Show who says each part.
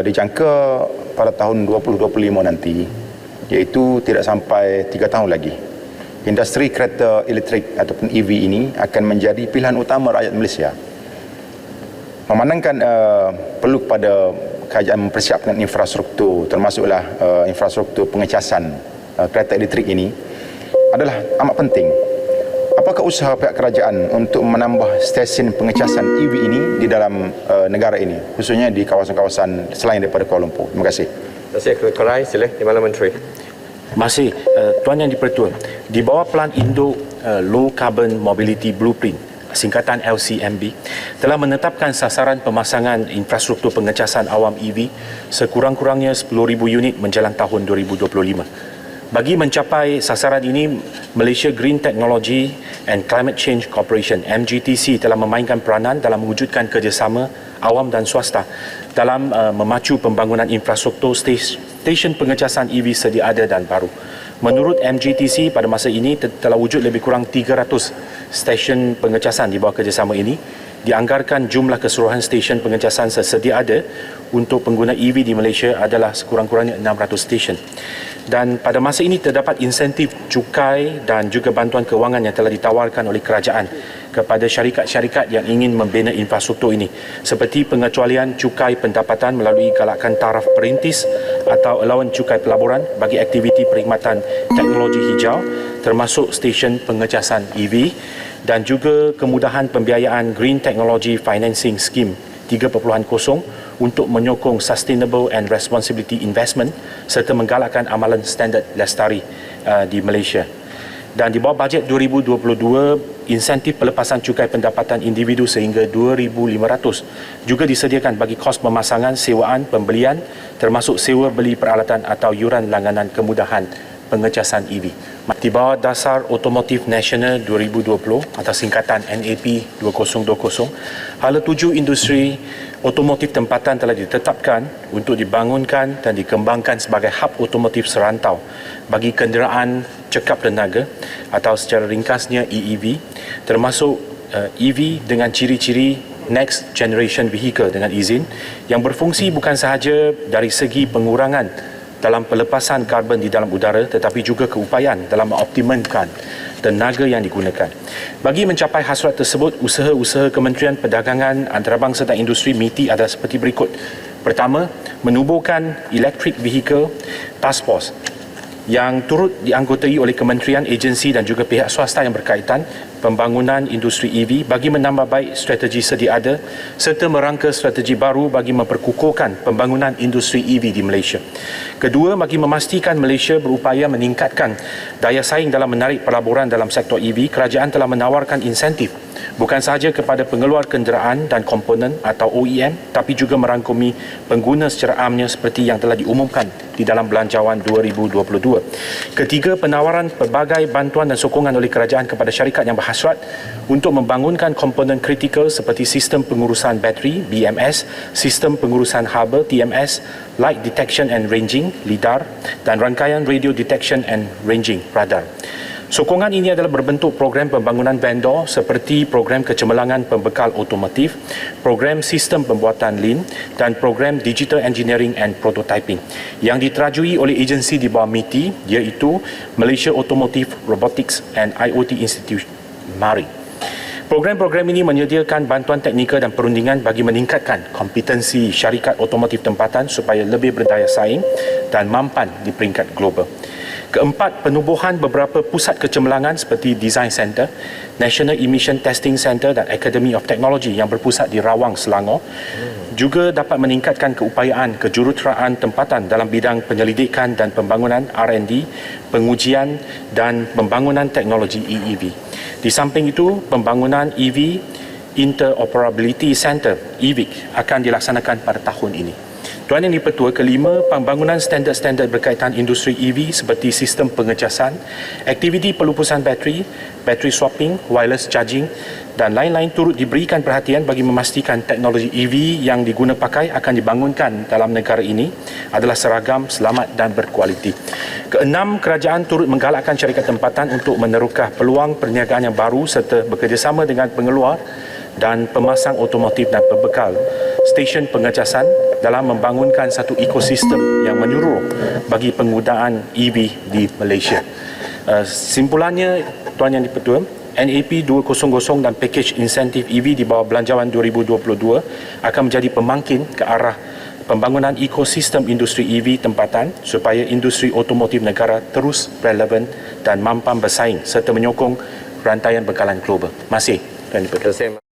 Speaker 1: dijangka pada tahun 2025 nanti, iaitu tidak sampai 3 tahun lagi, industri kereta elektrik ataupun EV ini akan menjadi pilihan utama rakyat Malaysia. Memandangkan perlu kepada kerajaan mempersiapkan infrastruktur, termasuklah infrastruktur pengecasan kereta elektrik ini adalah amat penting. Apakah usaha pihak kerajaan untuk menambah stesen pengecasan EV ini di dalam negara ini, khususnya di kawasan-kawasan selain daripada Kuala Lumpur? Terima kasih.
Speaker 2: Terima kasih, Kerai. Sila, Timbalan Menteri.
Speaker 3: Terima kasih, Tuan Yang di-Pertua. Di bawah Pelan Indo Low Carbon Mobility Blueprint, singkatan LCMB, telah menetapkan sasaran pemasangan infrastruktur pengecasan awam EV sekurang-kurangnya 10,000 unit menjelang tahun 2025. Bagi mencapai sasaran ini, Malaysia Green Technology and Climate Change Corporation (MGTC) telah memainkan peranan dalam mewujudkan kerjasama awam dan swasta dalam memacu pembangunan infrastruktur stesen pengecasan EV sedia ada dan baru. Menurut MGTC, pada masa ini telah wujud lebih kurang 300 stesen pengecasan di bawah kerjasama ini. Dianggarkan jumlah keseluruhan stesen pengecasan sesedia ada untuk pengguna EV di Malaysia adalah sekurang-kurangnya 600 stesen. Dan pada masa ini terdapat insentif cukai dan juga bantuan kewangan yang telah ditawarkan oleh kerajaan kepada syarikat-syarikat yang ingin membina infrastruktur ini, seperti pengecualian cukai pendapatan melalui galakan taraf perintis atau allowance cukai pelaburan bagi aktiviti perkhidmatan teknologi hijau termasuk stesen pengecasan EV, dan juga kemudahan pembiayaan Green Technology Financing Scheme 3.0 untuk menyokong sustainable and responsibility investment serta menggalakkan amalan standard lestari di Malaysia. Dan di bawah bajet 2022, insentif pelepasan cukai pendapatan individu sehingga 2,500 juga disediakan bagi kos pemasangan, sewaan, pembelian termasuk sewa beli peralatan atau yuran langganan kemudahan pengecasan EV. Di bawah Dasar Otomotif Nasional 2020 atau singkatan NAP 2020, hala 7 industri otomotif tempatan telah ditetapkan untuk dibangunkan dan dikembangkan sebagai hub otomotif serantau bagi kenderaan cekap tenaga atau secara ringkasnya EEV, termasuk EV dengan ciri-ciri Next Generation Vehicle dengan izin yang berfungsi bukan sahaja dari segi pengurangan dalam pelepasan karbon di dalam udara tetapi juga keupayaan dalam mengoptimalkan tenaga yang digunakan. Bagi mencapai hasrat tersebut, usaha-usaha Kementerian Perdagangan, Antarabangsa dan Industri MITI adalah seperti berikut. Pertama, menubuhkan Electric Vehicle Task Force yang turut dianggotai oleh kementerian, agensi dan juga pihak swasta yang berkaitan pembangunan industri EV bagi menambah baik strategi sedia ada serta merangka strategi baru bagi memperkukuhkan pembangunan industri EV di Malaysia. Kedua, bagi memastikan Malaysia berupaya meningkatkan daya saing dalam menarik pelaburan dalam sektor EV, kerajaan telah menawarkan insentif bukan sahaja kepada pengeluar kenderaan dan komponen atau OEM tapi juga merangkumi pengguna secara amnya seperti yang telah diumumkan di dalam Belanjawan 2022. Ketiga, penawaran pelbagai bantuan dan sokongan oleh kerajaan kepada syarikat yang berhasrat untuk membangunkan komponen kritikal seperti sistem pengurusan bateri BMS, sistem pengurusan harbor TMS, Light Detection and Ranging LIDAR dan rangkaian Radio Detection and Ranging radar. Sokongan ini adalah berbentuk program pembangunan vendor seperti program kecemerlangan pembekal otomotif, program sistem pembuatan lean dan program Digital Engineering and Prototyping yang diterajui oleh agensi di bawah MITI iaitu Malaysia Automotive Robotics and IoT Institute MARI. Program-program ini menyediakan bantuan teknikal dan perundingan bagi meningkatkan kompetensi syarikat otomotif tempatan supaya lebih berdaya saing dan mampan di peringkat global. Keempat, penubuhan beberapa pusat kecemerlangan seperti Design Center, National Emission Testing Center dan Academy of Technology yang berpusat di Rawang, Selangor juga dapat meningkatkan keupayaan kejuruteraan tempatan dalam bidang penyelidikan dan pembangunan R&D, pengujian dan pembangunan teknologi EEV. Di samping itu, pembangunan EV Interoperability Center EVIC akan dilaksanakan pada tahun ini. Tuan Yang di-Pertua, kelima, pembangunan standard-standard berkaitan industri EV seperti sistem pengecasan, aktiviti pelupusan bateri, bateri swapping, wireless charging dan lain-lain turut diberikan perhatian bagi memastikan teknologi EV yang diguna pakai akan dibangunkan dalam negara ini adalah seragam, selamat dan berkualiti. Keenam, kerajaan turut menggalakkan syarikat tempatan untuk menerukah peluang perniagaan yang baru serta bekerjasama dengan pengeluar dan pemasang otomotif dan pembekal stesen pengecasan dalam membangunkan satu ekosistem yang menyeluruh bagi penggunaan EV di Malaysia. Simpulannya, Tuan Yang di-Pertua, NAP 200 dan pakej insentif EV di bawah Belanjawan 2022 akan menjadi pemangkin ke arah pembangunan ekosistem industri EV tempatan supaya industri otomotif negara terus relevan dan mampu bersaing serta menyokong rantaian bekalan global. Terima kasih, Tuan Yang di-Pertua.
Speaker 2: Terima kasih.